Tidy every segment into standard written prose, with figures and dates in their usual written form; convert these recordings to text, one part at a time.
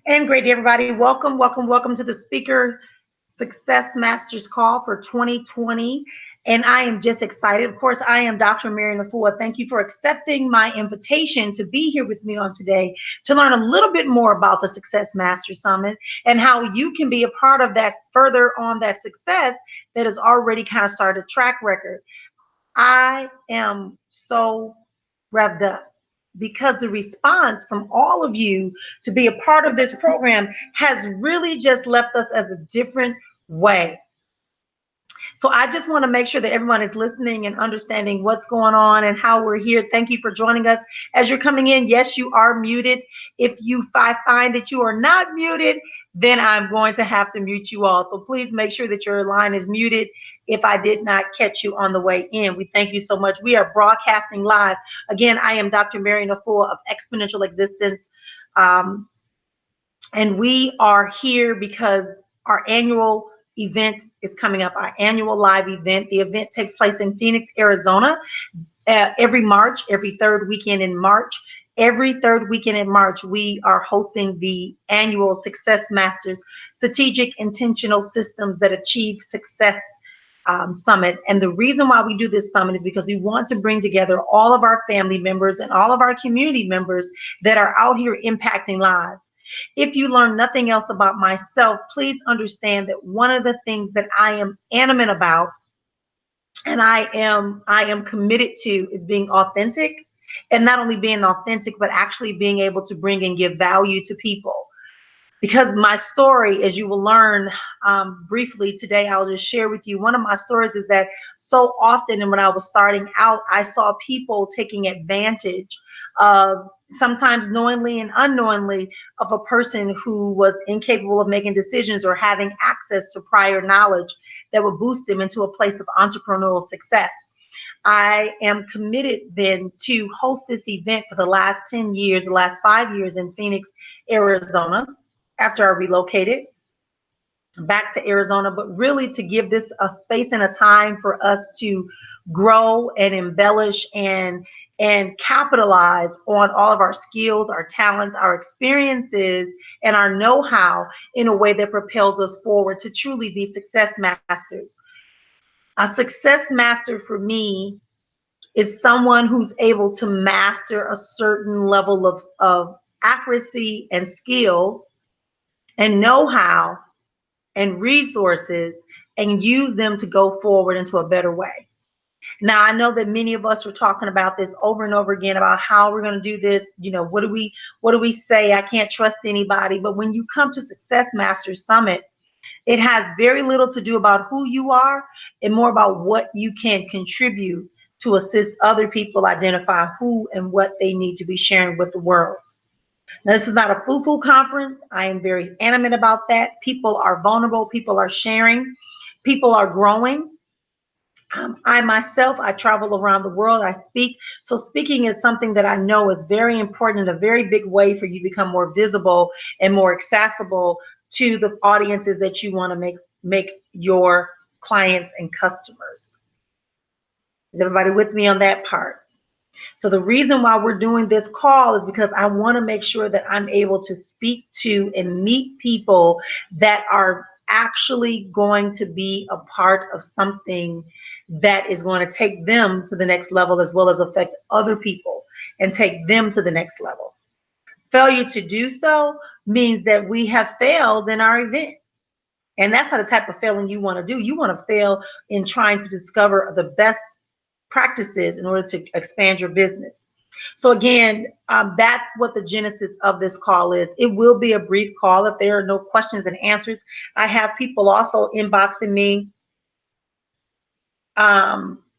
And great day, everybody. Welcome, welcome, welcome to the Speaker Success Masters Call for 2020. And I am just excited. Of course, I am Dr. Mary Nafua. Thank you for accepting my invitation to be here with me on today to learn a little bit more about the Success Master Summit and how you can be a part of that further on that success that has already kind of started a track record. I am so revved up because the response from all of you to be a part of this program has really just left us as a different way. So I just want to make sure that everyone is listening and understanding what's going on and how we're here. Thank you for joining us. As you're coming in, yes, you are muted. If you find that you are not muted, then I'm going to have to mute you all. So please make sure that your line is muted if I did not catch you on the way in. We thank you so much. We are broadcasting live. Again, I am Dr. Mary Nafua of Exponential Existence. And we are here because our annual event is coming up, our annual live event. The event takes place in Phoenix, Arizona, every March, every third weekend in March. Every third weekend in March, we are hosting the annual Success Masters Strategic Intentional Systems that Achieve Success Summit. And the reason why we do this summit is because we want to bring together all of our family members and all of our community members that are out here impacting lives. If you learn nothing else about myself, please understand that one of the things that I am animate about and I am committed to is being authentic, and not only being authentic, but actually being able to bring and give value to people. Because my story, as you will learn briefly today, I'll just share with you. One of my stories is that so often, and when I was starting out, I saw people taking advantage of, sometimes knowingly and unknowingly, of a person who was incapable of making decisions or having access to prior knowledge that would boost them into a place of entrepreneurial success. I am committed then to host this event for the last 10 years, the last 5 years in Phoenix, Arizona, after I relocated back to Arizona, but really to give this a space and a time for us to grow and embellish and capitalize on all of our skills, our talents, our experiences, and our know-how in a way that propels us forward to truly be success masters. A success master for me is someone who's able to master a certain level of accuracy and skill and know-how and resources and use them to go forward into a better way. Now, I know that many of us are talking about this over and over again about how we're going to do this. You know, what do we say? I can't trust anybody. But when you come to Success Masters Summit, it has very little to do about who you are and more about what you can contribute to assist other people identify who and what they need to be sharing with the world. Now, this is not a foo-foo conference. I am very animate about that. People are vulnerable. People are sharing. People are growing. I myself, I travel around the world. I speak. So speaking is something that I know is very important and a very big way for you to become more visible and more accessible to the audiences that you want to make your clients and customers. Is everybody with me on that part? So the reason why we're doing this call is because I want to make sure that I'm able to speak to and meet people that are actually going to be a part of something that is going to take them to the next level, as well as affect other people and take them to the next level. Failure to do so means that we have failed in our event. And that's not the type of failing you want to do. You want to fail in trying to discover the best practices in order to expand your business. So again, that's what the genesis of this call is. It will be a brief call if there are no questions and answers. I have people also inboxing me, accessing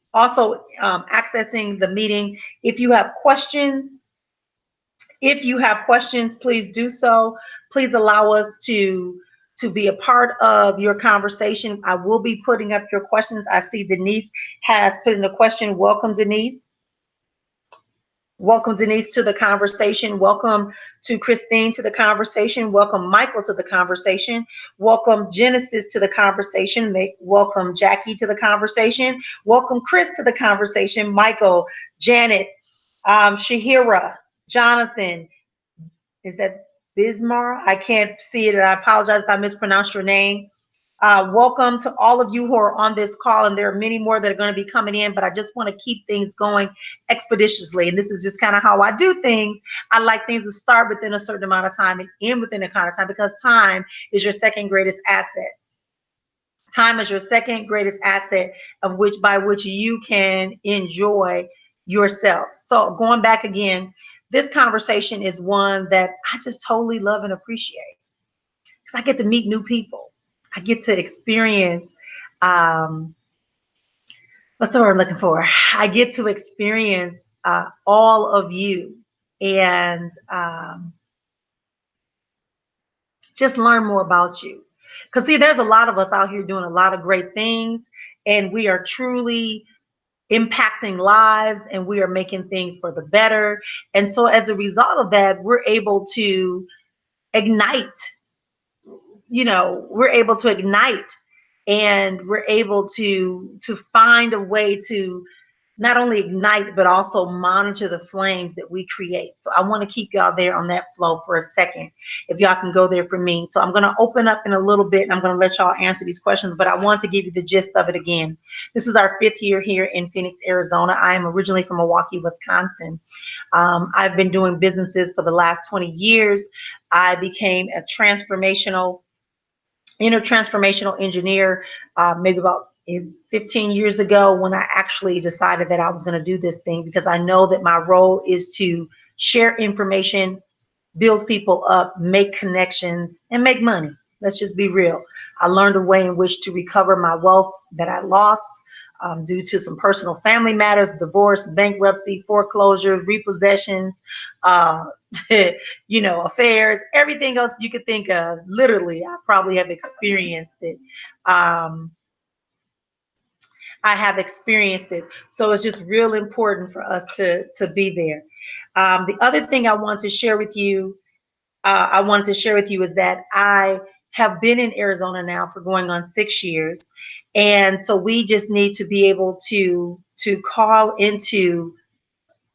the meeting. If you have questions, please do so. Please allow us to be a part of your conversation. I will be putting up your questions. I see Denise has put in a question. Welcome, Denise. Welcome, Denise, to the conversation. Welcome to Christine to the conversation. Welcome, Michael, to the conversation. Welcome, Genesis, to the conversation. Welcome, Jackie, to the conversation. Welcome, Chris, to the conversation. Michael, Janet, Shahira, Jonathan. Is that Bismar. I can't see it, and I apologize if I mispronounced your name. Welcome to all of you who are on this call, and there are many more that are going to be coming in, but I just want to keep things going expeditiously. And this is just kind of how I do things. I like things to start within a certain amount of time and end within a kind of time, because time is your second greatest asset. Time is your second greatest asset, of which by which you can enjoy yourself. So going back again, this conversation is one that I just totally love and appreciate, because I get to meet new people. I get to experience, what's the word I'm looking for? I get to experience all of you, and just learn more about you. Because see, there's a lot of us out here doing a lot of great things, and we are truly impacting lives, and we are making things for the better. And so as a result of that, we're able to ignite, we're able to ignite, and we're able to find a way to not only ignite, but also monitor the flames that we create. So I want to keep y'all there on that flow for a second, if y'all can go there for me. So I'm going to open up in a little bit, and I'm going to let y'all answer these questions, but I want to give you the gist of it again. This is our 5th year here in Phoenix, Arizona. I am originally from Milwaukee, Wisconsin. I've been doing businesses for the last 20 years. I became a transformational engineer maybe about 15 years ago, when I actually decided that I was going to do this thing, because I know that my role is to share information, build people up, make connections, and make money. Let's just be real. I learned a way in which to recover my wealth that I lost due to some personal family matters, divorce, bankruptcy, foreclosure, repossessions, uh, affairs, everything else you could think of. Literally, I probably have experienced it. I have experienced it. So it's just real important for us to be there. The other thing I wanted to share with you is that I have been in Arizona now for going on 6 years. And so we just need to be able to call into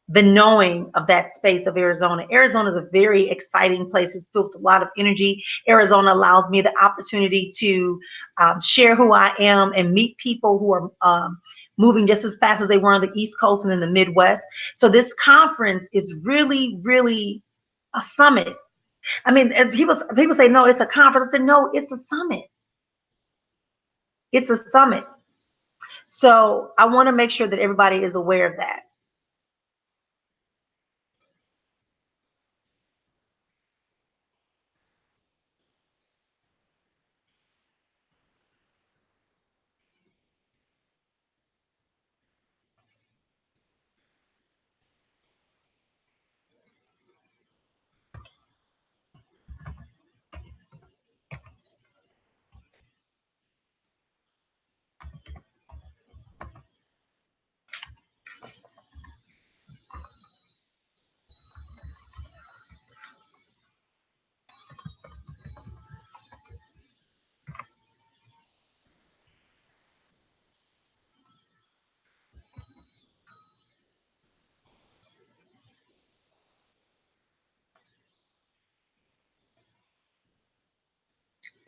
the knowing of that space of Arizona. Arizona is a very exciting place. It's filled with a lot of energy. Arizona allows me the opportunity to share who I am and meet people who are moving just as fast as they were on the East Coast and in the Midwest. So this conference is really, really a summit. I mean, and people say, no, it's a conference. I said, no, it's a summit. It's a summit. So I want to make sure that everybody is aware of that.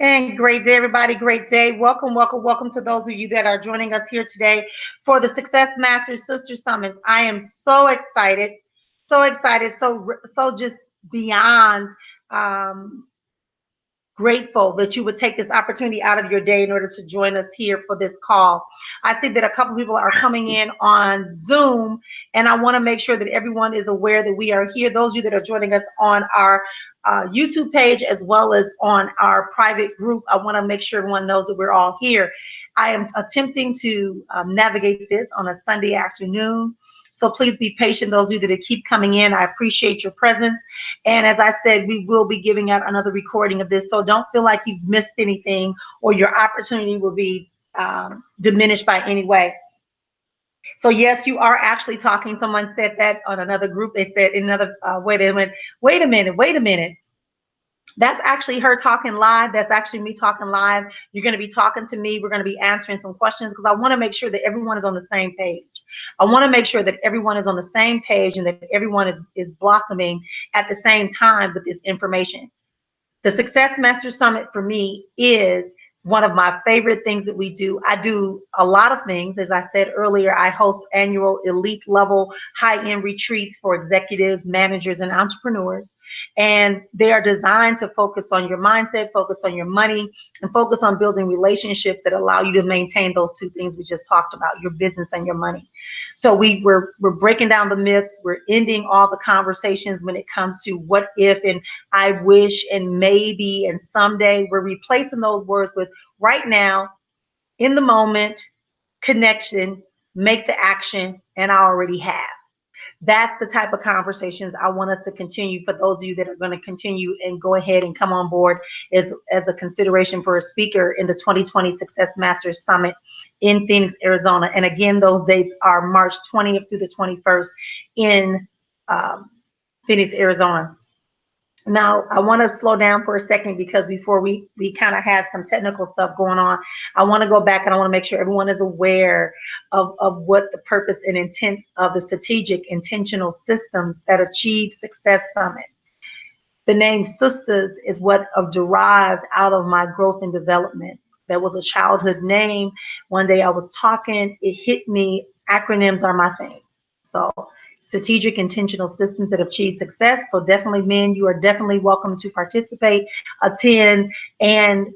And great day, everybody. Great day. Welcome, welcome, welcome to those of you that are joining us here today for the Success Masters Sister Summit. I am so excited, so just beyond grateful that you would take this opportunity out of your day in order to join us here for this call. I see that a couple people are coming in on Zoom, and I want to make sure that everyone is aware that we are here. Those of you that are joining us on our YouTube page, as well as on our private group, I want to make sure everyone knows that we're all here. I am attempting to navigate this on a Sunday afternoon. So please be patient, those of you that keep coming in. I appreciate your presence. And as I said, we will be giving out another recording of this. So don't feel like you've missed anything or your opportunity will be diminished by any way. So yes, you are actually talking. Someone said that on another group. They said in another way, they went, wait a minute. That's actually her talking live. That's actually me talking live. You're going to be talking to me. We're going to be answering some questions, because I want to make sure that everyone is on the same page. I want to make sure that everyone is on the same page, and that everyone is blossoming at the same time with this information. The Success Master Summit for me is one of my favorite things that we do. I do a lot of things. As I said earlier, I host annual elite level high-end retreats for executives, managers, and entrepreneurs. And they are designed to focus on your mindset, focus on your money, and focus on building relationships that allow you to maintain those two things we just talked about, your business and your money. So we're breaking down the myths. We're ending all the conversations when it comes to what if and I wish and maybe and someday. We're replacing those words with right now, in the moment, connection, make the action, and I already have. That's the type of conversations I want us to continue for those of you that are going to continue and go ahead and come on board as a consideration for a speaker in the 2020 Success Masters Summit in Phoenix, Arizona. And again, those dates are March 20th through the 21st in Phoenix, Arizona. Now, I want to slow down for a second because before we kind of had some technical stuff going on, I want to go back and I want to make sure everyone is aware of what the purpose and intent of the strategic intentional systems that achieve success summit. The name Sisters is what derived out of my growth and development. That was a childhood name. One day I was talking, it hit me, acronyms are my thing. So strategic intentional systems that achieve success. So definitely, men, you are definitely welcome to participate, attend, and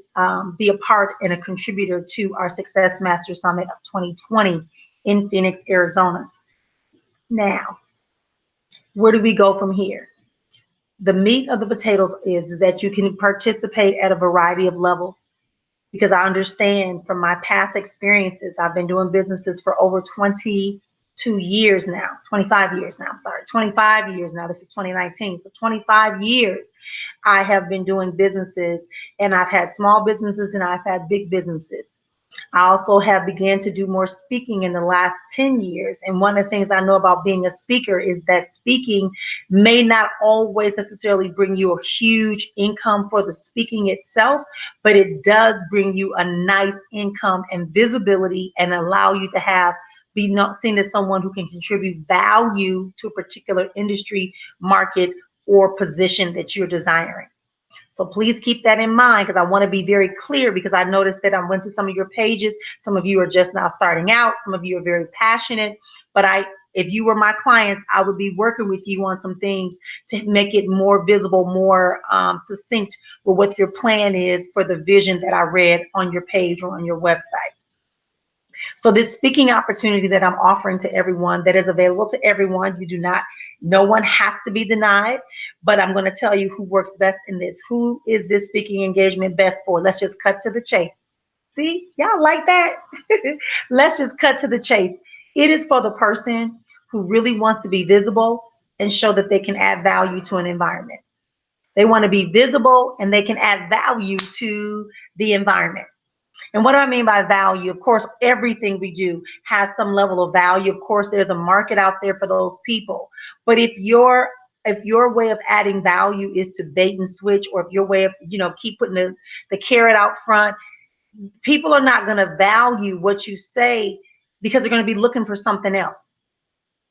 be a part and a contributor to our Success Master Summit of 2020 in Phoenix, Arizona. Now, where do we go from here? The meat of the potatoes is that you can participate at a variety of levels, because I understand from my past experiences, I've been doing businesses for over 22 years now, 25 years now, I'm sorry, 25 years now. This is 2019. So 25 years I have been doing businesses, and I've had small businesses and I've had big businesses. I also have began to do more speaking in the last 10 years. And one of the things I know about being a speaker is that speaking may not always necessarily bring you a huge income for the speaking itself, but it does bring you a nice income and visibility and allow you to be not seen as someone who can contribute value to a particular industry, market, or position that you're desiring. So please keep that in mind, because I want to be very clear, because I noticed that I went to some of your pages. Some of you are just now starting out. Some of you are very passionate. But if you were my clients, I would be working with you on some things to make it more visible, more succinct with what your plan is for the vision that I read on your page or on your website. So this speaking opportunity that I'm offering to everyone, that is available to everyone, no one has to be denied, but I'm going to tell you who works best in this. Who is this speaking engagement best for? Let's just cut to the chase. See, y'all like that? Let's just cut to the chase. It is for the person who really wants to be visible and show that they can add value to an environment. They want to be visible and they can add value to the environment. And what do I mean by value? Of course, everything we do has some level of value. Of course, there's a market out there for those people. But if your way of adding value is to bait and switch, or if your way of, keep putting the carrot out front, people are not going to value what you say, because they're going to be looking for something else.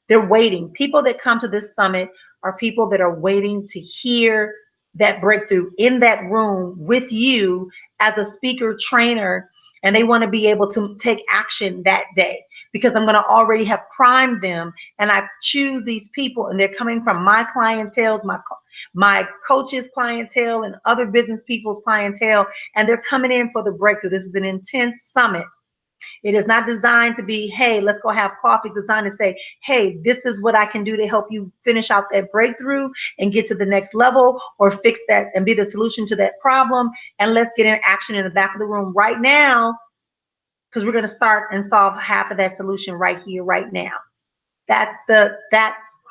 They're waiting. People that come to this summit are people that are waiting to hear that breakthrough in that room with you as a speaker trainer, and they want to be able to take action that day, because I'm going to already have primed them, and I choose these people, and they're coming from my clientele, my coaches' clientele, and other business people's clientele, and they're coming in for the breakthrough. This is an intense summit. It is not designed to be, hey, let's go have coffee. It's designed to say, hey, this is what I can do to help you finish out that breakthrough and get to the next level, or fix that and be the solution to that problem. And let's get in action in the back of the room right now, because we're going to start and solve half of that solution right here, right now. That's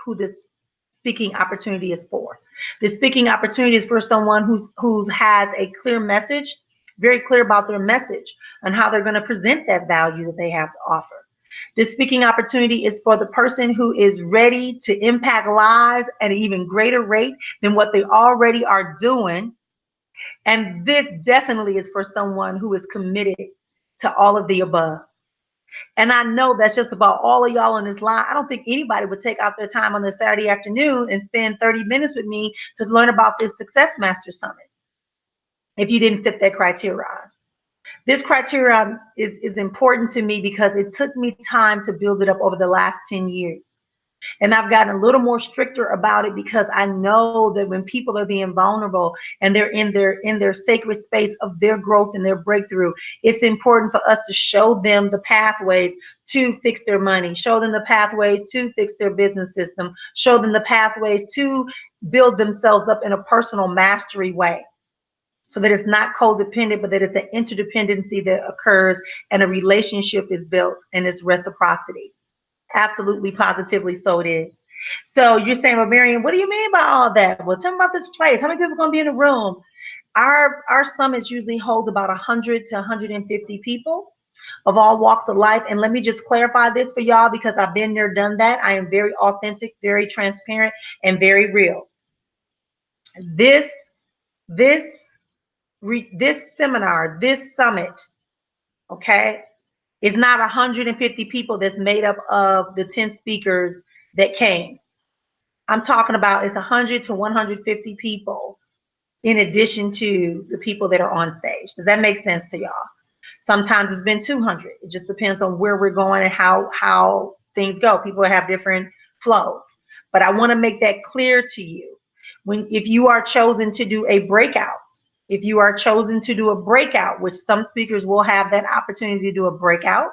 who this speaking opportunity is for. The speaking opportunity is for someone who has a clear message, very clear about their message and how they're going to present that value that they have to offer. This speaking opportunity is for the person who is ready to impact lives at an even greater rate than what they already are doing. And this definitely is for someone who is committed to all of the above. And I know that's just about all of y'all on this line. I don't think anybody would take out their time on this Saturday afternoon and spend 30 minutes with me to learn about this Success Master Summit. if you didn't fit that criteria. This criteria is important to me because it took me time to build it up over the last 10 years. And I've gotten a little more stricter about it because I know that when people are being vulnerable and they're in their sacred space of their growth and their breakthrough, it's important for us to show them the pathways to fix their money, show them the pathways to fix their business system, show them the pathways to build themselves up in a personal mastery way, so that it's not codependent, but that it's an interdependency that occurs and a relationship is built and it's reciprocity. Absolutely, positively, so it is. So you're saying, well, Marion, what do you mean by all that? Well, tell me about this place. How many people are going to be in the room? Our summits usually hold about 100 to 150 people of all walks of life. And let me just clarify this for y'all because I've been there, done that. I am very authentic, very transparent, and very real. This this this seminar, this summit, okay, is not 150 people that's made up of the 10 speakers that came. I'm talking about it's 100 to 150 people in addition to the people that are on stage. Does that make sense to y'all? Sometimes it's been 200. It just depends on where we're going and how things go. People have different flows. But I want to make that clear to you. If you are chosen to do a breakout, if you are chosen to do a breakout, which some speakers will have that opportunity to do a breakout,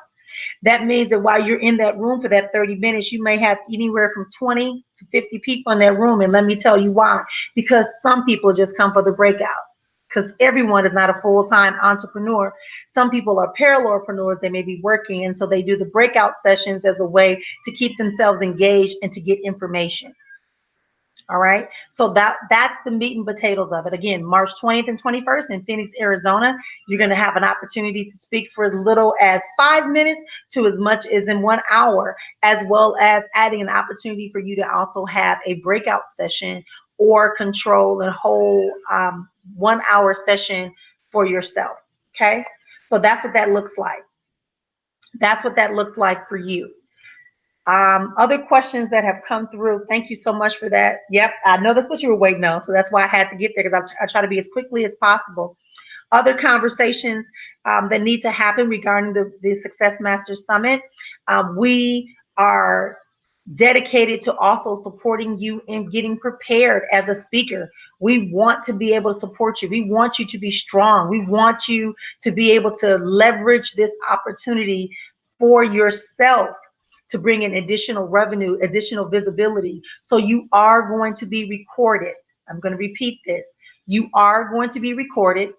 that means that while you're in that room for that 30 minutes, you may have anywhere from 20 to 50 people in that room. And let me tell you why. Because some people just come for the breakout. Because everyone is not a full-time entrepreneur. Some people are parallelpreneurs. They may be working. And so they do the breakout sessions as a way to keep themselves engaged and to get information. All right. So that's the meat and potatoes of it. Again, March 20th and 21st in Phoenix, Arizona. You're going to have an opportunity to speak for as little as 5 minutes to as much as in 1 hour, as well as adding an opportunity for you to also have a breakout session or control a whole 1 hour session for yourself. Okay. So that's what that looks like. That's what that looks like for you. Other questions that have come through. Thank you so much for that. Yep, I know that's what you were waiting on. So that's why I had to get there because I try to be as quickly as possible. Other conversations that need to happen regarding the Success Master Summit. We are dedicated to also supporting you in getting prepared as a speaker. We want to be able to support you. We want you to be strong. We want you to be able to leverage this opportunity for yourself to bring in additional revenue, additional visibility. So you are going to be recorded. I'm going to repeat this. You are going to be recorded,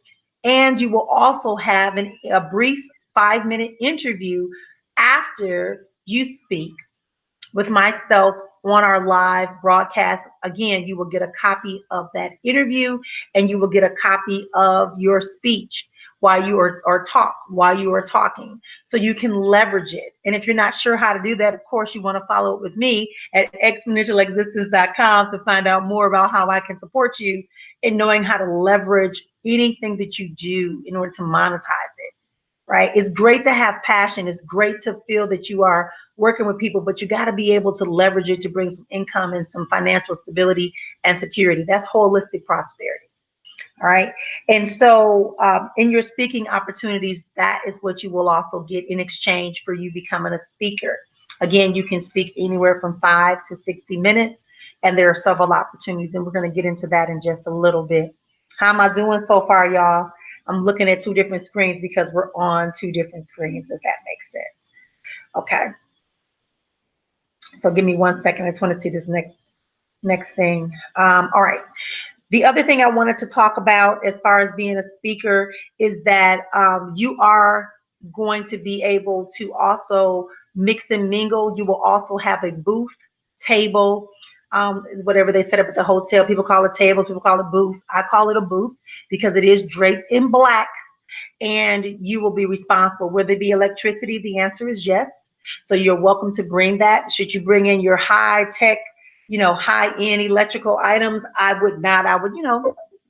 and you will also have a brief 5-minute interview after you speak with myself on our live broadcast. Again, you will get a copy of that interview and you will get a copy of your speech while you are talking, so you can leverage it. And if you're not sure how to do that, of course, you want to follow up with me at exponentialexistence.com to find out more about how I can support you in knowing how to leverage anything that you do in order to monetize it. Right? It's great to have passion. It's great to feel that you are working with people, but you got to be able to leverage it to bring some income and some financial stability and security. That's holistic prosperity. All right. And so in your speaking opportunities, that is what you will also get in exchange for you becoming a speaker. Again, you can speak anywhere from 5 to 60 minutes, and there are several opportunities, and we're going to get into that in just a little bit. How am I doing so far, y'all? I'm looking at 2 different screens because we're on 2 different screens, if that makes sense. Okay. So give me 1 second. I just want to see this next thing. All right. The other thing I wanted to talk about as far as being a speaker is that you are going to be able to also mix and mingle. You will also have a booth, table, whatever they set up at the hotel. People call it tables, people call it booth. I call it a booth because it is draped in black, and you will be responsible. Will there be electricity? The answer is yes. So you're welcome to bring that. Should you bring in your high tech, high-end electrical items? I would not. I would,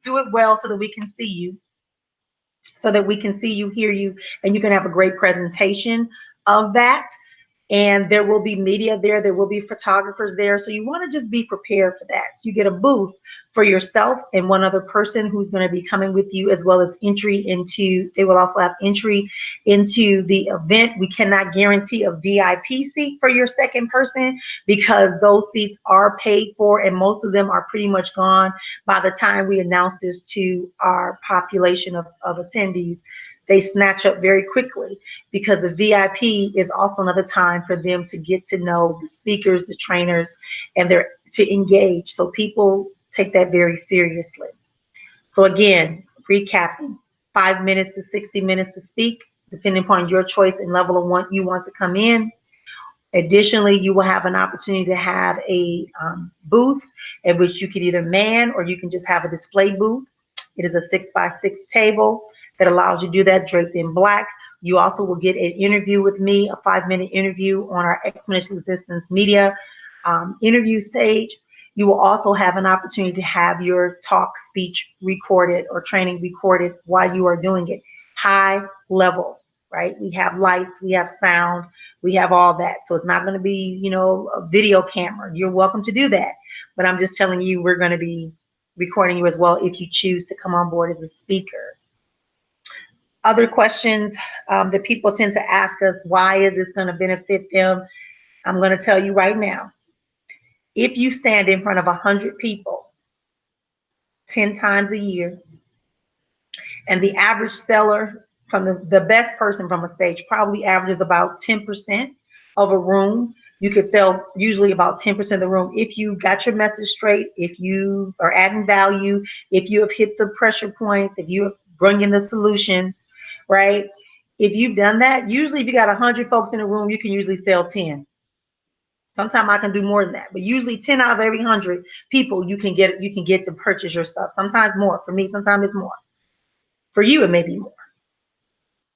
do it well so that we can see you, hear you, and you can have a great presentation of that. And there will be media there. There will be photographers there. So you want to just be prepared for that. So you get a booth for yourself and one other person who's going to be coming with you, as well as entry into, they will also have entry into the event. We cannot guarantee a VIP seat for your second person because those seats are paid for and most of them are pretty much gone by the time we announce this to our population of attendees. They snatch up very quickly because the VIP is also another time for them to get to know the speakers, the trainers, and they're to engage. So people take that very seriously. So again, recapping, 5 minutes to 60 minutes to speak, depending upon your choice and level of what you want to come in. Additionally, you will have an opportunity to have a booth at which you can either man or you can just have a display booth. It is a 6x6 table that allows you to do that, draped in black. You also will get an interview with me, a 5-minute interview on our Exponential Existence Media interview stage. You will also have an opportunity to have your talk speech recorded or training recorded while you are doing it. High level, right? We have lights, we have sound, we have all that. So it's not going to be, you know, a video camera. You're welcome to do that. But I'm just telling you, we're going to be recording you as well if you choose to come on board as a speaker. Other questions that people tend to ask us, why is this going to benefit them? I'm going to tell you right now. If you stand in front of 100 people 10 times a year, and the average seller from the best person from a stage probably averages about 10% of a room, you could sell usually about 10% of the room if you got your message straight, if you are adding value, if you have hit the pressure points, if you bring in the solutions, right? If you've done that, usually if you got 100 folks in a room, you can usually sell 10. Sometimes I can do more than that, but usually 10 out of every 100 people you can get to purchase your stuff. Sometimes more. For me, sometimes it's more. For you, it may be more.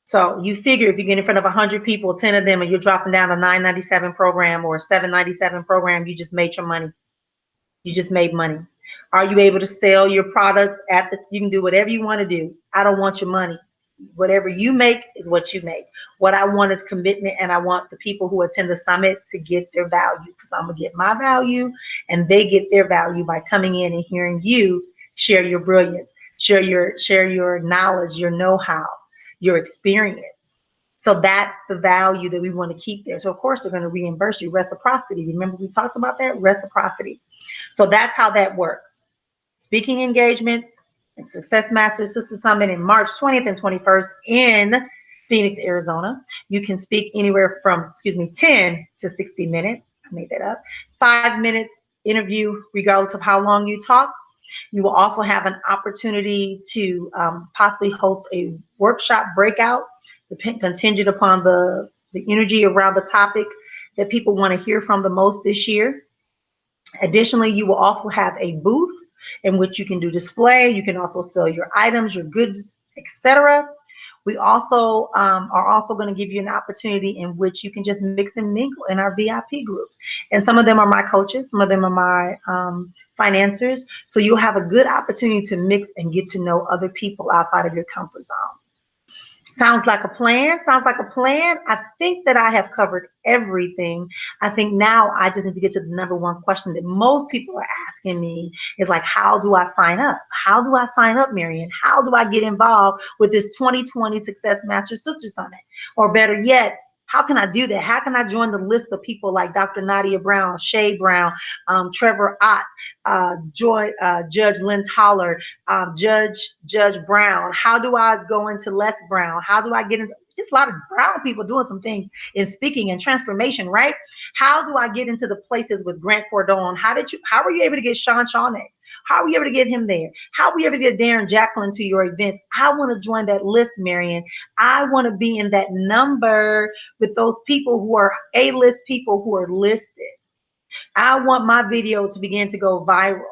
So you figure if you get in front of 100 people, 10 of them, and you're dropping down a $9.97 program or a $7.97 program, you just made your money. You just made money. Are you able to sell your products at the, you can do whatever you want to do. I don't want your money. Whatever you make is what you make. What I want is commitment, and I want the people who attend the summit to get their value, because I'm going to get my value and they get their value by coming in and hearing you share your brilliance, share your knowledge, your know-how, your experience. So that's the value that we want to keep there. So of course they're going to reimburse you. Reciprocity. Remember we talked about that? Reciprocity. So that's how that works. Speaking engagements and Success Masters Sister Summit in March 20th and 21st in Phoenix, Arizona. You can speak anywhere from, 10 to 60 minutes. I made that up. 5 minutes interview, regardless of how long you talk. You will also have an opportunity to possibly host a workshop breakout, contingent upon the energy around the topic that people want to hear from the most this year. Additionally, you will also have a booth in which you can do display. You can also sell your items, your goods, etc. We also are also going to give you an opportunity in which you can just mix and mingle in our VIP groups. And some of them are my coaches, some of them are my financiers. So you'll have a good opportunity to mix and get to know other people outside of your comfort zone. Sounds like a plan. Sounds like a plan. I think that I have covered everything. I think now I just need to get to the number one question that most people are asking me is like, how do I sign up? How do I sign up, Marion? How do I get involved with this 2020 Success Master Sister Summit? Or better yet, how can I do that? How can I join the list of people like Dr. Nadia Brown, Shay Brown, Trevor Ott, Judge Lynn Toller, Judge Brown? How do I go into Les Brown? How do I get into just a lot of brown people doing some things in speaking and transformation, right? How do I get into the places with Grant Cardone? How were you able to get Sean Shawnee? How were you able to get him there? How were you able to get Darren Jacqueline to your events? I want to join that list, Marion. I want to be in that number with those people who are A-list people who are listed. I want my video to begin to go viral.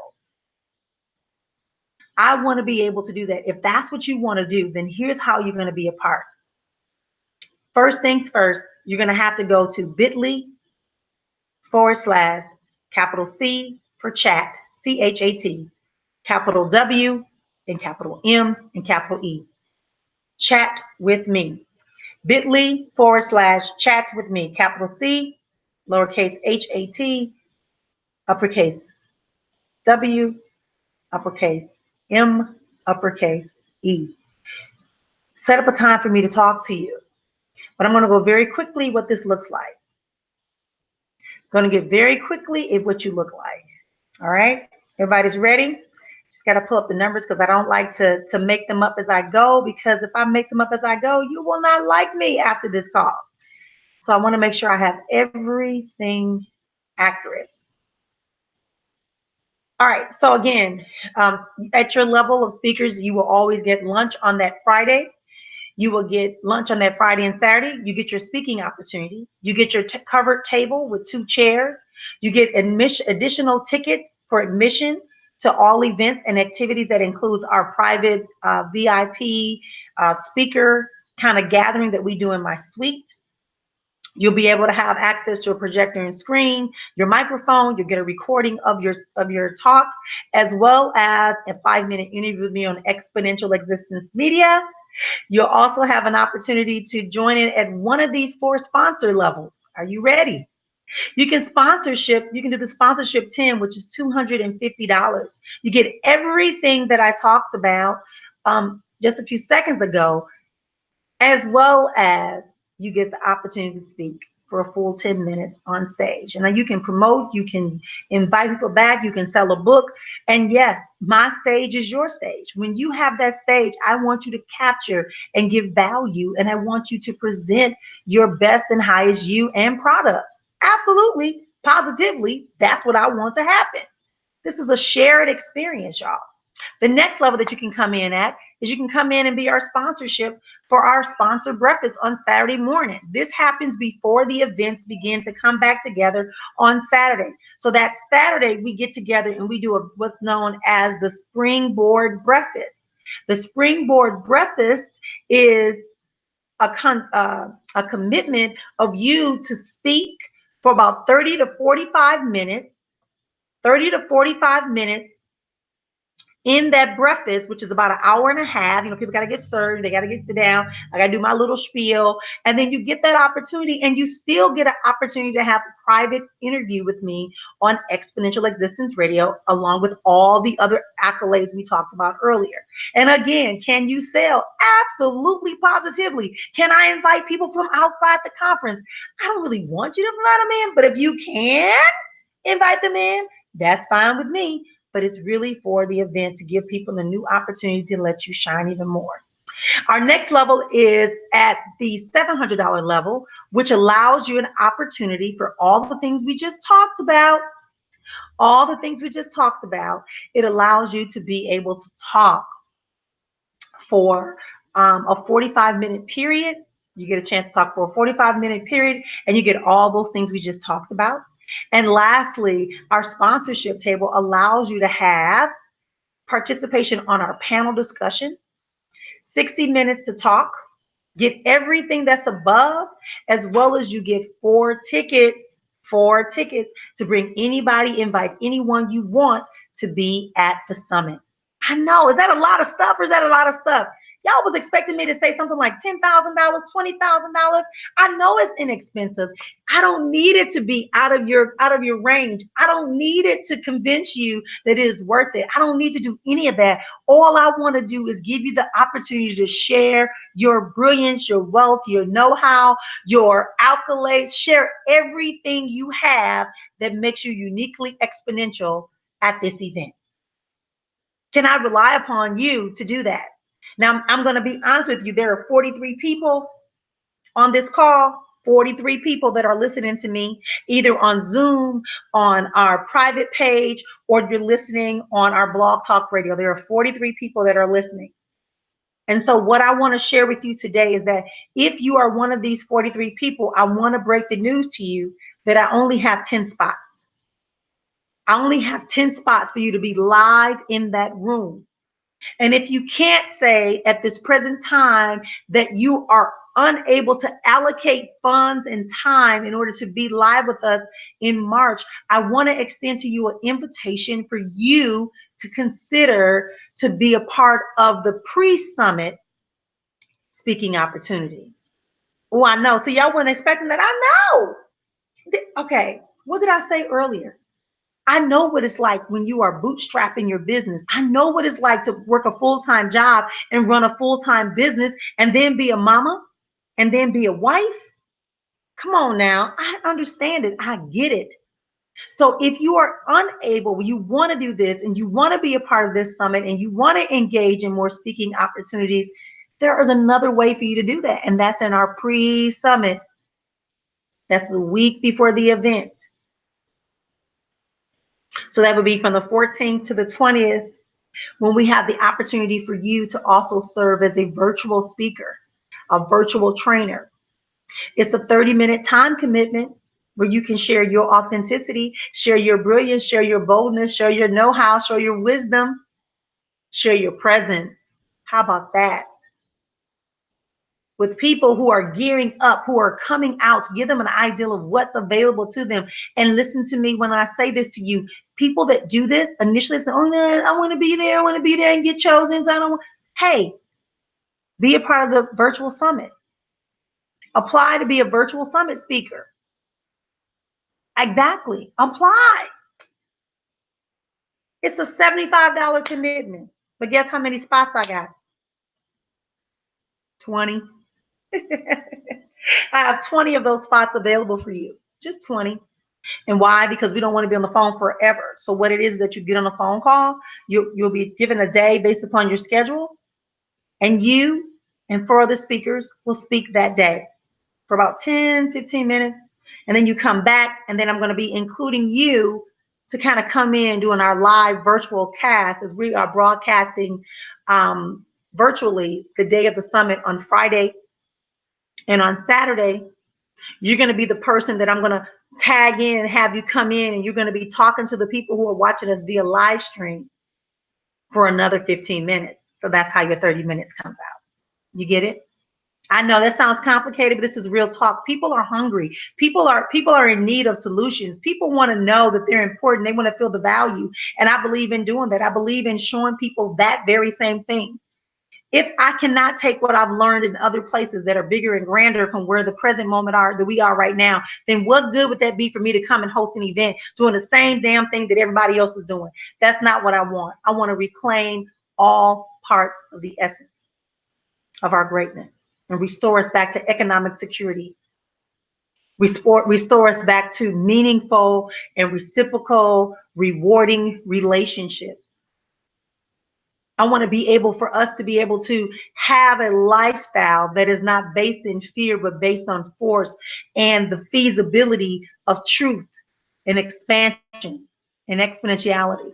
I want to be able to do that. If that's what you want to do, then here's how you're going to be a part. First things first, you're going to have to go to bit.ly/capital C for chat, CHAT, capital W and capital M and capital E. Chat with me. bit.ly/chats with me, capital C, lowercase HAT, uppercase W, uppercase M, uppercase E. Set up a time for me to talk to you. But I'm going to go very quickly what this looks like. Going to get very quickly at what you look like. All right, everybody's ready? Just got to pull up the numbers because I don't like to make them up as I go, because if I make them up as I go, you will not like me after this call. So I want to make sure I have everything accurate. All right, so again, at your level of speakers, you will always get lunch on that Friday. You will get lunch on that Friday and Saturday. You get your speaking opportunity. You get your covered table with 2 chairs. You get additional ticket for admission to all events and activities that includes our private VIP speaker kind of gathering that we do in my suite. You'll be able to have access to a projector and screen, your microphone. You'll get a recording of your talk, as well as a 5-minute interview with me on Exponential Existence Media. You'll also have an opportunity to join in at one of these 4 sponsor levels. Are you ready? You can do the sponsorship 10, which is $250. You get everything that I talked about just a few seconds ago, as well as you get the opportunity to speak for a full 10 minutes on stage. And then you can promote, you can invite people back, you can sell a book. And yes, my stage is your stage. When you have that stage, I want you to capture and give value, and I want you to present your best and highest you and product. Absolutely, positively, that's what I want to happen. This is a shared experience, y'all. The next level that you can come in at is you can come in and be our sponsorship for our sponsor breakfast on Saturday morning. This happens before the events begin to come back together on Saturday. So that Saturday we get together and we do what's known as the Springboard Breakfast. The Springboard Breakfast is a commitment of you to speak for about 30 to 45 minutes, 30 to 45 minutes in that breakfast, which is about an hour and a half. People got to get served. They got to get sit down. I got to do my little spiel. And then you get that opportunity, and you still get an opportunity to have a private interview with me on Exponential Existence Radio, along with all the other accolades we talked about earlier. And again, can you sell? Absolutely, positively. Can I invite people from outside the conference? I don't really want you to invite them in, but if you can invite them in, that's fine with me. But it's really for the event to give people a new opportunity to let you shine even more. Our next level is at the $700 level, which allows you an opportunity for all the things we just talked about. All the things we just talked about. It allows you to be able to talk for a 45-minute period. You get a chance to talk for a 45-minute period, and you get all those things we just talked about. And lastly, our sponsorship table allows you to have participation on our panel discussion, 60 minutes to talk, get everything that's above, as well as you get 4 tickets to bring anybody, invite anyone you want to be at the summit. I know, is that a lot of stuff or is that a lot of stuff? Y'all was expecting me to say something like $10,000, $20,000. I know it's inexpensive. I don't need it to be out of your range. I don't need it to convince you that it is worth it. I don't need to do any of that. All I want to do is give you the opportunity to share your brilliance, your wealth, your know-how, your accolades. Share everything you have that makes you uniquely exponential at this event. Can I rely upon you to do that? Now, I'm going to be honest with you. There are 43 people on this call, 43 people that are listening to me, either on Zoom, on our private page, or you're listening on our Blog Talk Radio. There are 43 people that are listening. And so what I want to share with you today is that if you are one of these 43 people, I want to break the news to you that I only have 10 spots. I only have 10 spots for you to be live in that room. And if you can't say at this present time that you are unable to allocate funds and time in order to be live with us in March, I want to extend to you an invitation for you to consider to be a part of the pre-summit speaking opportunities. Oh, I know. So y'all weren't expecting that. I know. Okay. What did I say earlier? I know what it's like when you are bootstrapping your business. I know what it's like to work a full-time job and run a full-time business and then be a mama and then be a wife. Come on now. I understand it. I get it. So if you are unable, you want to do this and you want to be a part of this summit and you want to engage in more speaking opportunities, there is another way for you to do that. And that's in our pre-summit. That's the week before the event. So that would be from the 14th to the 20th, when we have the opportunity for you to also serve as a virtual speaker, a virtual trainer. It's a 30-minute time commitment where you can share your authenticity, share your brilliance, share your boldness, share your know-how, share your wisdom, share your presence. How about that? With people who are gearing up, who are coming out, to give them an idea of what's available to them. And listen to me when I say this to you. People that do this initially say, oh, no, I want to be there. I want to be there and get chosen. So I don't want. Hey, be a part of the virtual summit. Apply to be a virtual summit speaker. Exactly. Apply. It's a $75 commitment. But guess how many spots I got? 20. I have 20 of those spots available for you. Just 20. And why? Because we don't want to be on the phone forever. So what it is that you get on a phone call, you'll be given a day based upon your schedule, and you and 4 other speakers will speak that day for about 10, 15 minutes. And then you come back, and then I'm going to be including you to kind of come in doing our live virtual cast as we are broadcasting virtually the day of the summit on Friday. And on Saturday, you're going to be the person that I'm going to tag in and have you come in, and you're going to be talking to the people who are watching us via live stream for another 15 minutes. So that's how your 30 minutes comes out. You get it? I know that sounds complicated, but this is real talk. People are hungry. People are in need of solutions. People want to know that they're important. They want to feel the value. And I believe in doing that. I believe in showing people that very same thing. If I cannot take what I've learned in other places that are bigger and grander from where the present moment are that we are right now, then what good would that be for me to come and host an event doing the same damn thing that everybody else is doing? That's not what I want. I want to reclaim all parts of the essence of our greatness and restore us back to economic security. Restore us back to meaningful and reciprocal, rewarding relationships. I want to be able for us to be able to have a lifestyle that is not based in fear, but based on force and the feasibility of truth and expansion and exponentiality.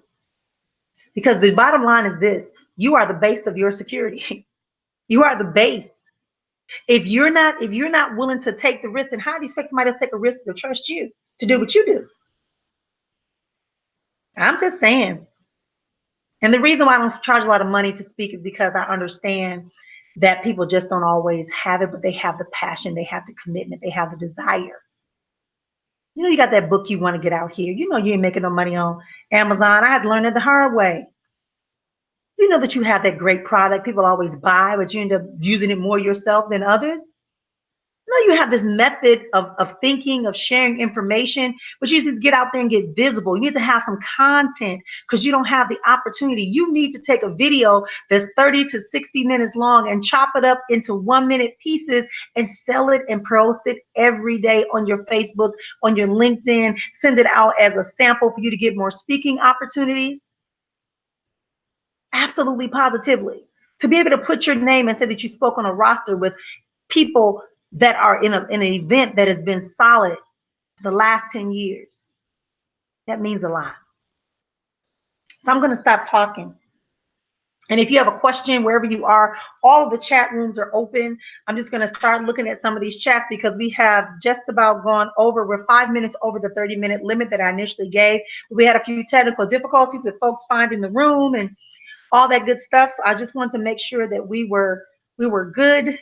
Because the bottom line is this: you are the base of your security. You are the base. If you're not willing to take the risk, then how do you expect somebody to take a risk to trust you to do what you do? I'm just saying. And the reason why I don't charge a lot of money to speak is because I understand that people just don't always have it, but they have the passion, they have the commitment, they have the desire. You know, you got that book you want to get out here. You know, you ain't making no money on Amazon. I had to learn it the hard way. You know that you have that great product people always buy, but you end up using it more yourself than others. You know, you have this method of thinking, of sharing information, but you need to get out there and get visible. You need to have some content because you don't have the opportunity. You need to take a video that's 30 to 60 minutes long and chop it up into 1-minute pieces and sell it and post it every day on your Facebook, on your LinkedIn. Send it out as a sample for you to get more speaking opportunities. Absolutely, positively. To be able to put your name and say that you spoke on a roster with people that are in an event that has been solid for the last 10 years. That means a lot. So I'm going to stop talking. And if you have a question, wherever you are, all of the chat rooms are open. I'm just going to start looking at some of these chats because we have just about gone over. We're 5 minutes over the 30-minute limit that I initially gave. We had a few technical difficulties with folks finding the room and all that good stuff. So I just wanted to make sure that we were good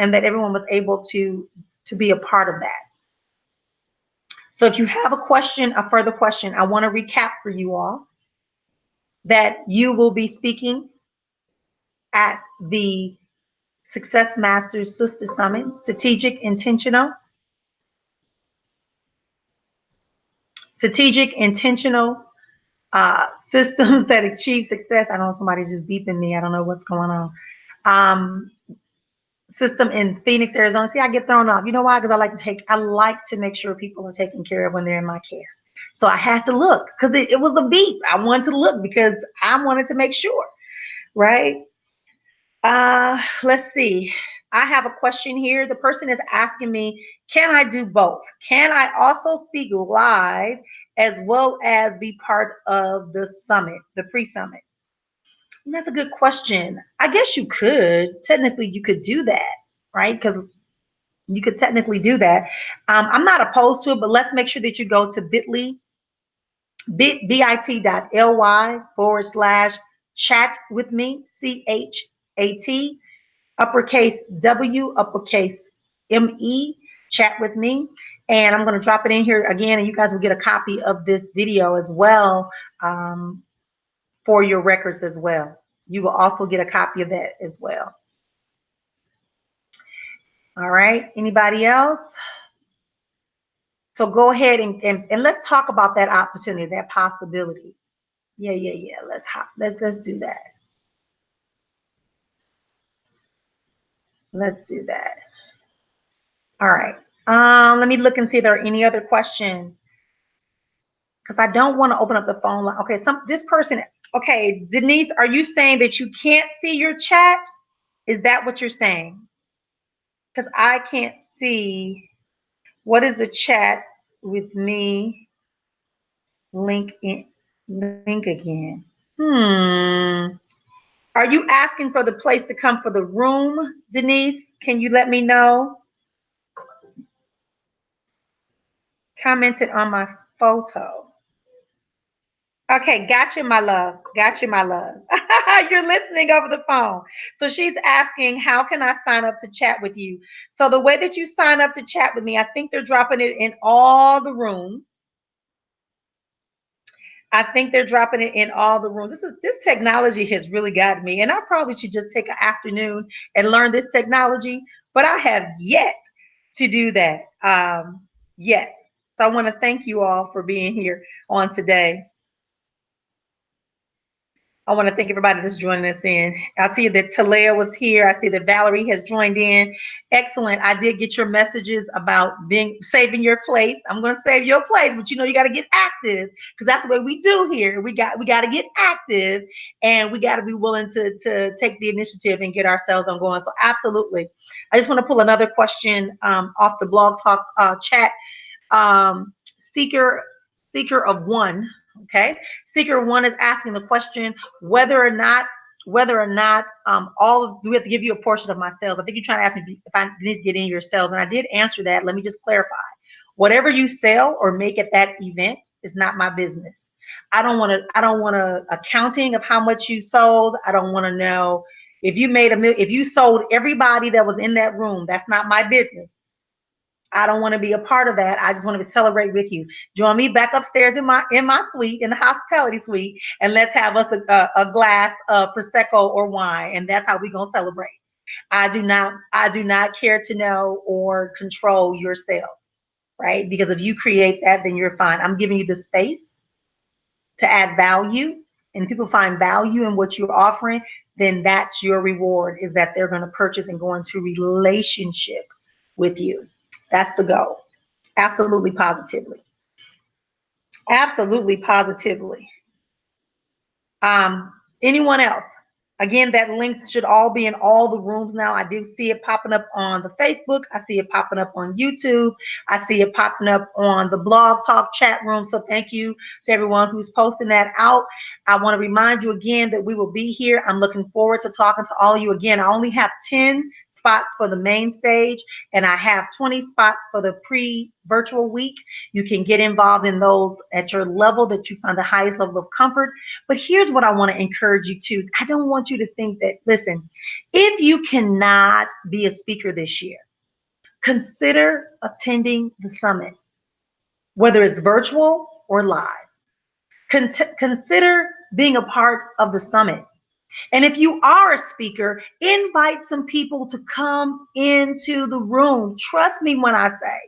and that everyone was able to be a part of that. So if you have a question, a further question, I want to recap for you all that you will be speaking at the Success Masters Sister Summit, strategic, intentional systems that achieve success. I don't know, somebody's just beeping me. I don't know what's going on. Um, System in Phoenix, Arizona. See, I get thrown off. You know why? Because I like to make sure people are taken care of when they're in my care. So I had to look because it was a beep. I wanted to look because I wanted to make sure, right? Let's see. I have a question here. The person is asking me, can I do both? Can I also speak live as well as be part of the summit, the pre-summit? That's a good question. I guess you could. Technically, you could do that, right? Because you could technically do that. I'm not opposed to it, but let's make sure that you go to bit.ly/chat with me, CHAT, uppercase W, uppercase ME, chat with me. And I'm going to drop it in here again, and you guys will get a copy of this video as well, for your records as well. You will also get a copy of that as well. All right, anybody else? So go ahead and let's talk about that opportunity, that possibility. Yeah. Let's do that. Let's do that. All right. Let me look and see if there are any other questions, because I don't want to open up the phone line. Okay, this person. Okay, Denise, are you saying that you can't see your chat? Is that what you're saying? Because I can't see. What is the chat with me? Link again. Are you asking for the place to come for the room, Denise? Can you let me know? Commented on my photo. Okay, gotcha, my love. Gotcha, my love. You're listening over the phone. So she's asking, how can I sign up to chat with you? So the way that you sign up to chat with me, I think they're dropping it in all the rooms. I think they're dropping it in all the rooms. This technology has really gotten me, and I probably should just take an afternoon and learn this technology, but I have yet to do that. Yet. So I want to thank you all for being here on today. I want to thank everybody that's joining us in. I see that Talea was here. I see that Valerie has joined in. Excellent. I did get your messages about saving your place. I'm going to save your place, but you got to get active, because that's what we do here. We got to get active, and we got to be willing to take the initiative and get ourselves on going. So absolutely. I just want to pull another question off the Blog Talk chat. Seeker of One. Okay, Seeker One is asking the question whether or not do we have to give you a portion of my sales? I think you're trying to ask me if I need to get in your sales, and I did answer that. Let me just clarify. Whatever you sell or make at that event is not my business. I don't want a accounting of how much you sold. I don't want to know if you sold everybody that was in that room. That's not my business. I don't want to be a part of that. I just want to celebrate with you. Join me back upstairs in my suite, in the hospitality suite, and let's have us a glass of prosecco or wine, and that's how we're gonna celebrate. I do not care to know or control your sales, right? Because if you create that, then you're fine. I'm giving you the space to add value, and if people find value in what you're offering, then that's your reward, is that they're going to purchase and go into relationship with you. That's the goal. Absolutely, positively. Absolutely, positively. Anyone else? Again, that link should all be in all the rooms now. I do see it popping up on the Facebook. I see it popping up on YouTube. I see it popping up on the Blog Talk chat room. So thank you to everyone who's posting that out. I want to remind you again that we will be here. I'm looking forward to talking to all of you again. I only have 10 spots for the main stage, and I have 20 spots for the pre-virtual week. You can get involved in those at your level that you find the highest level of comfort. But here's what I want to encourage you to. I don't want you to think that, listen, if you cannot be a speaker this year, consider attending the summit, whether it's virtual or live. Consider being a part of the summit. And if you are a speaker, invite some people to come into the room. Trust me when I say,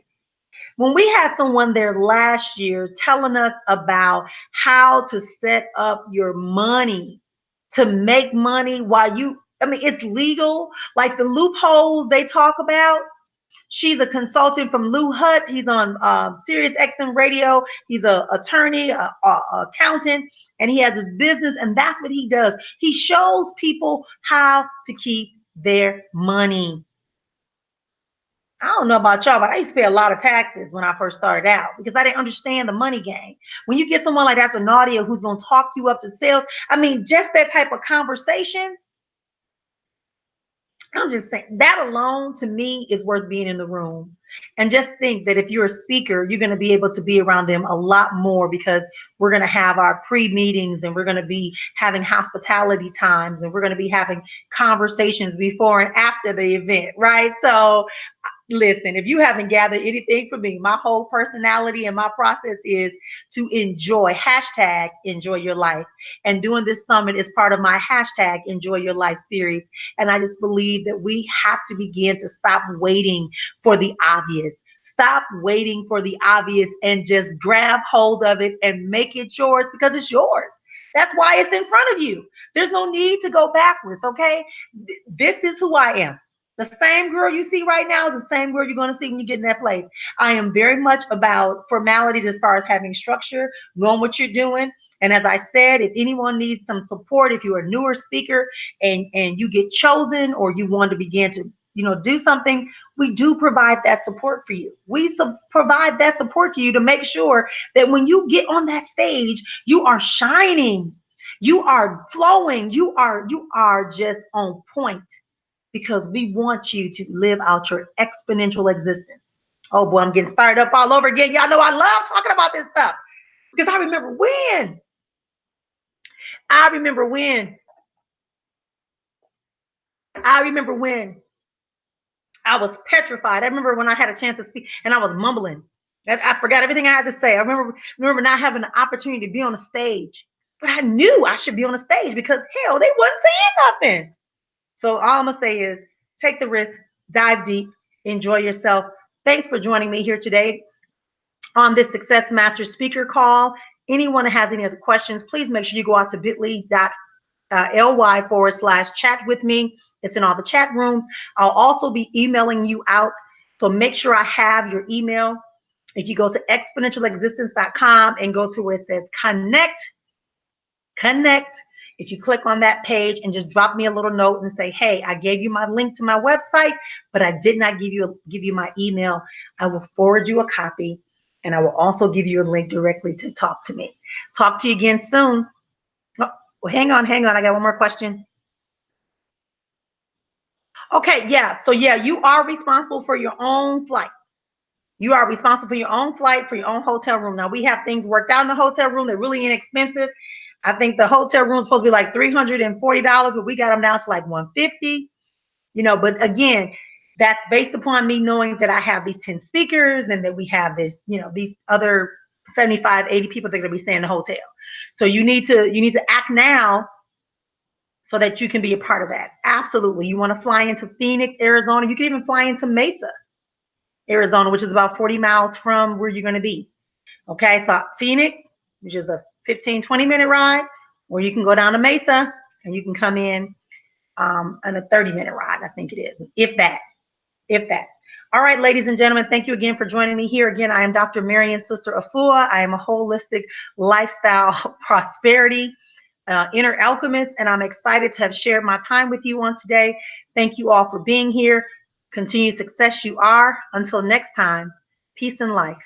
when we had someone there last year telling us about how to set up your money to make money while I mean, it's legal, like the loopholes they talk about. She's a consultant from Lou Hutt. He's on Sirius XM Radio. He's an attorney, a accountant, and he has his business, and that's what he does. He shows people how to keep their money. I don't know about y'all, but I used to pay a lot of taxes when I first started out because I didn't understand the money game. When you get someone like Dr. Nadia who's going to talk you up to sales, I mean, just that type of conversations, I'm just saying that alone to me is worth being in the room. And just think that if you're a speaker, you're going to be able to be around them a lot more because we're going to have our pre-meetings and we're going to be having hospitality times and we're going to be having conversations before and after the event, right? So listen, if you haven't gathered anything from me, my whole personality and my process is to enjoy, hashtag enjoy your life. And doing this summit is part of my hashtag enjoy your life series. And I just believe that we have to begin to stop waiting for the obvious. Stop waiting for the obvious and just grab hold of it and make it yours because it's yours. That's why it's in front of you. There's no need to go backwards, okay? This is who I am. The same girl you see right now is the same girl you're going to see when you get in that place. I am very much about formalities as far as having structure, knowing what you're doing. And as I said, if anyone needs some support, if you're a newer speaker and you get chosen or you want to begin to do something, we do provide that support for you. We provide that support to you to make sure that when you get on that stage, you are shining, you are flowing, you are just on point, because we want you to live out your exponential existence. Oh boy, I'm getting started up all over again. Y'all know I love talking about this stuff because I remember when I was petrified. I remember when I had a chance to speak and I was mumbling. I forgot everything I had to say. I remember not having the opportunity to be on the stage, but I knew I should be on the stage because hell, they wasn't saying nothing. So all I'm gonna say is take the risk, dive deep, enjoy yourself. Thanks for joining me here today on this Success Master speaker call. Anyone that has any other questions, please make sure you go out to bit.ly/chat with me. It's in all the chat rooms. I'll also be emailing you out. So make sure I have your email. If you go to exponentialexistence.com and go to where it says connect, if you click on that page and just drop me a little note and say, hey, I gave you my link to my website, but I did not give you my email, I will forward you a copy, and I will also give you a link directly to talk to me. Talk to you again soon. Oh, well, hang on. I got one more question. Okay, yeah. So yeah, you are responsible for your own flight. You are responsible for your own flight, for your own hotel room. Now we have things worked out in the hotel room. They're really inexpensive. I think the hotel room is supposed to be like $340, but we got them down to like $150. But again, that's based upon me knowing that I have these 10 speakers and that we have this, these other 75, 80 people that are going to be staying in the hotel. So you need to act now so that you can be a part of that. Absolutely. You want to fly into Phoenix, Arizona. You can even fly into Mesa, Arizona, which is about 40 miles from where you're going to be. Okay, so Phoenix, which is a 15, 20-minute ride, or you can go down to Mesa and you can come in a 30-minute ride, I think it is, if that. All right, ladies and gentlemen, thank you again for joining me here. Again, I am Dr. Marian Sister Afua. I am a holistic lifestyle prosperity inner alchemist, and I'm excited to have shared my time with you on today. Thank you all for being here. Continued success you are. Until next time, peace and life.